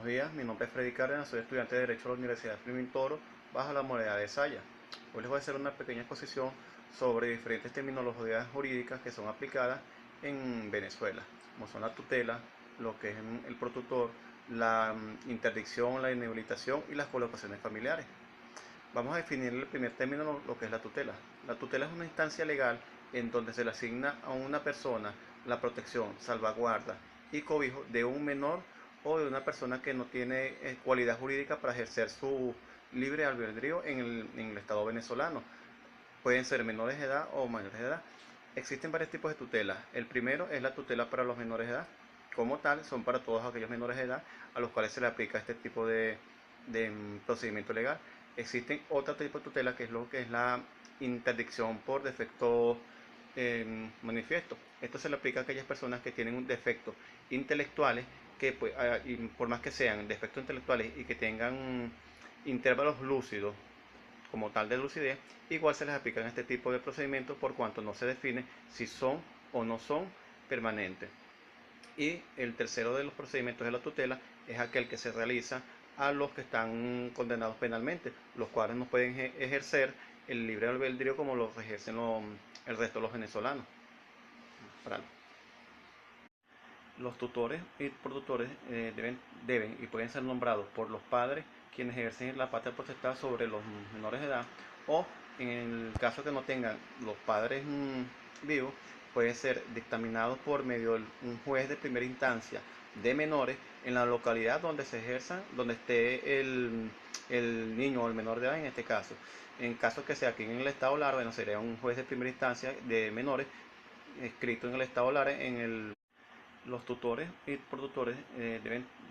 días, mi nombre es Freddy Cárdenas, soy estudiante de Derecho de la Universidad de Firmin Toro, bajo la modalidad de Saya. Hoy les voy a hacer una pequeña exposición sobre diferentes terminologías jurídicas que son aplicadas en Venezuela, como son la tutela, lo que es el protutor, la interdicción, la inhabilitación y las colocaciones familiares. Vamos a definir el primer término, lo que es la tutela. La tutela es una instancia legal en donde se le asigna a una persona la protección, salvaguarda y cobijo de un menor o de una persona que no tiene cualidad jurídica para ejercer su libre albedrío en el Estado venezolano. Pueden ser menores de edad o mayores de edad. Existen varios tipos de tutela. El primero es la tutela para los menores de edad. Como tal, son para todos aquellos menores de edad a los cuales se le aplica este tipo de procedimiento legal. Existen otro tipo de tutela que es lo que es la interdicción por defecto manifiesto. Esto se le aplica a aquellas personas que tienen un defecto intelectuales que pues, y por más que sean defectos intelectuales y que tengan intervalos lúcidos como tal de lucidez, igual se les aplican este tipo de procedimientos por cuanto no se define si son o no son permanentes. Y el tercero de los procedimientos de la tutela es aquel que se realiza a los que están condenados penalmente, los cuales no pueden ejercer el libre albedrío como lo ejercen el resto de los venezolanos. Los tutores y protutores deben y pueden ser nombrados por los padres quienes ejercen la patria potestad sobre los menores de edad, o en el caso que no tengan los padres vivos, puede ser dictaminado por medio de un juez de primera instancia de menores en la localidad donde se ejerza, donde esté el niño o el menor de edad en este caso. En caso que sea aquí en el estado Lara, bueno, sería un juez de primera instancia de menores escrito en el estado Lara los tutores y protutores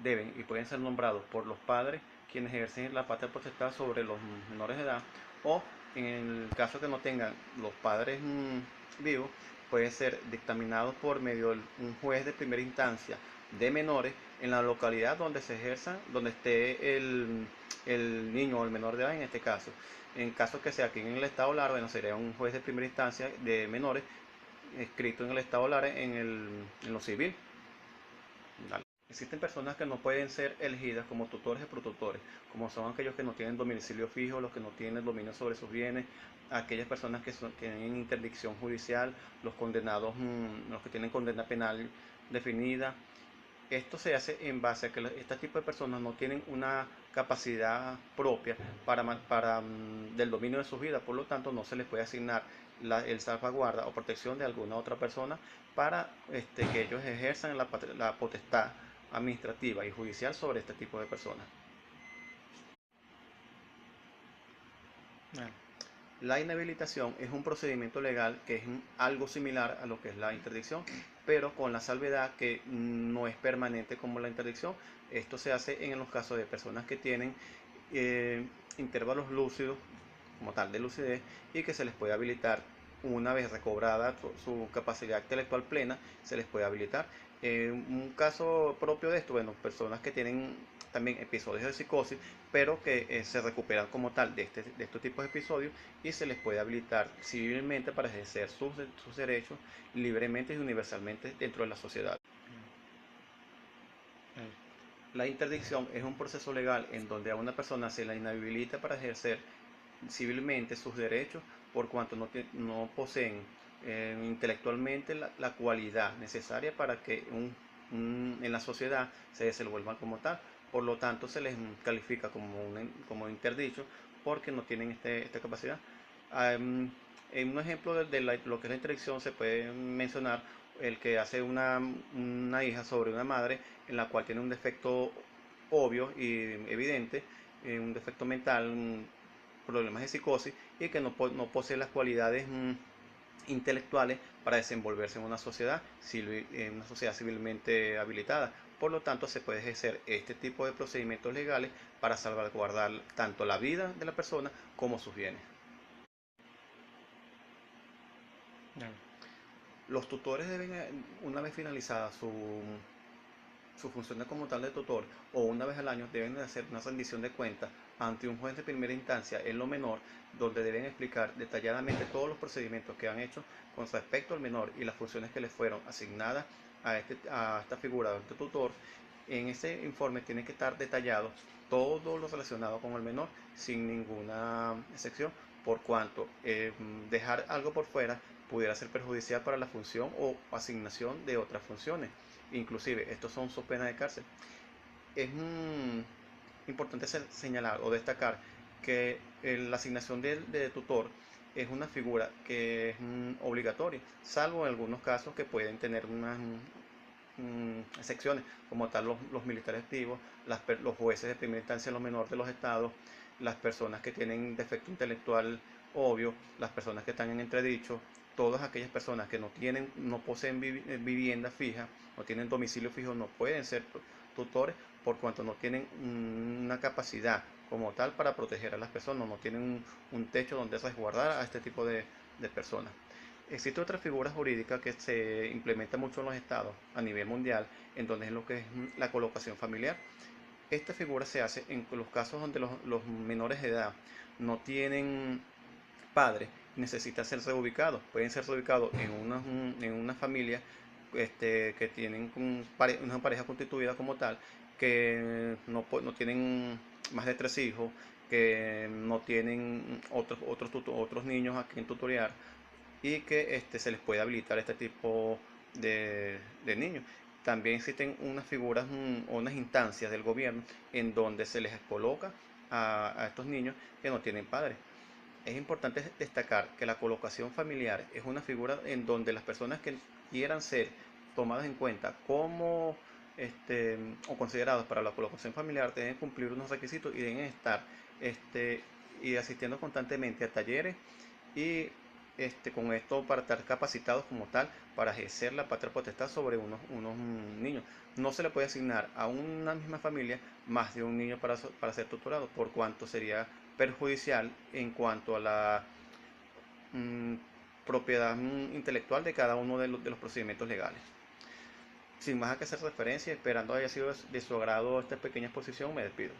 deben y pueden ser nombrados por los padres quienes ejercen la patria potestad sobre los menores de edad, o en el caso que no tengan los padres vivos, puede ser dictaminado por medio de un juez de primera instancia de menores en la localidad donde se ejerza, donde esté el niño o el menor de edad en este caso. En caso que sea aquí en el estado Lara, bueno, sería un juez de primera instancia de menores escrito en el estado Lara en lo civil. Existen personas que no pueden ser elegidas como tutores y protutores, como son aquellos que no tienen domicilio fijo, los que no tienen dominio sobre sus bienes, aquellas personas que tienen interdicción judicial, los condenados, los que tienen condena penal definida. Esto se hace en base a que este tipo de personas no tienen una capacidad propia del dominio de sus vidas, por lo tanto no se les puede asignar el salvaguarda o protección de alguna otra persona para que ellos ejerzan la potestad administrativa y judicial sobre este tipo de personas. Bueno, la inhabilitación es un procedimiento legal que es algo similar a lo que es la interdicción, pero con la salvedad que no es permanente como la interdicción. Esto se hace en los casos de personas que tienen intervalos lúcidos, como tal de lucidez, y que se les puede habilitar una vez recobrada su capacidad intelectual plena, se les puede habilitar. Un caso propio de esto, bueno, personas que tienen también episodios de psicosis, pero que se recuperan como tal de estos tipos de episodios y se les puede habilitar civilmente para ejercer sus derechos libremente y universalmente dentro de la sociedad. La interdicción es un proceso legal en donde a una persona se la inhabilita para ejercer civilmente sus derechos por cuanto no poseen intelectualmente la cualidad necesaria para que en la sociedad se desenvuelvan como tal. Por lo tanto, se les califica como interdicho porque no tienen esta capacidad. En un ejemplo lo que es la interdicción se puede mencionar el que hace una hija sobre una madre en la cual tiene un defecto obvio y evidente, un defecto mental, problemas de psicosis y que no posee las cualidades intelectuales para desenvolverse en una sociedad civilmente habilitada. Por lo tanto, se puede ejercer este tipo de procedimientos legales para salvaguardar tanto la vida de la persona como sus bienes. Los tutores deben, una vez finalizada su función como tal de tutor, o una vez al año deben de hacer una rendición de cuentas ante un juez de primera instancia en lo menor, donde deben explicar detalladamente todos los procedimientos que han hecho con respecto al menor y las funciones que les fueron asignadas a esta figura de tutor, En ese informe tiene que estar detallado todo lo relacionado con el menor sin ninguna excepción, por cuanto dejar algo por fuera pudiera ser perjudicial para la función o asignación de otras funciones. Inclusive, estos son sus penas de cárcel. Es importante señalar o destacar que la asignación de tutor es una figura que es obligatoria, salvo en algunos casos que pueden tener unas excepciones, como tal los militares activos, los jueces de primera instancia en los menores de los estados, las personas que tienen defecto intelectual obvio, las personas que están en entredicho, todas aquellas personas que no poseen vivienda fija, no tienen domicilio fijo, no pueden ser tutores por cuanto no tienen una capacidad como tal para proteger a las personas, no tienen un techo donde resguardar a este tipo de personas. Existe otra figura jurídica que se implementa mucho en los estados a nivel mundial, en donde es lo que es la colocación familiar. Esta figura se hace en los casos donde los menores de edad no tienen padres, necesitan ser reubicados. Pueden ser reubicados en una familia que tienen una pareja constituida como tal, que no tienen más de 3 hijos, que no tienen otros niños a quien tutorear y que se les puede habilitar este tipo de niños. También existen unas figuras o unas instancias del gobierno en donde se les coloca a estos niños que no tienen padres. Es importante destacar que la colocación familiar es una figura en donde las personas que quieran ser tomadas en cuenta como o considerados para la colocación familiar deben cumplir unos requisitos y deben estar y asistiendo constantemente a talleres y con esto para estar capacitados como tal para ejercer la patria potestad sobre unos niños. No se le puede asignar a una misma familia más de un niño para ser tutorado, por cuanto sería perjudicial en cuanto a la mm, propiedad intelectual de cada uno de los procedimientos legales. Sin más a que hacer referencia, esperando haya sido de su agrado esta pequeña exposición, me despido.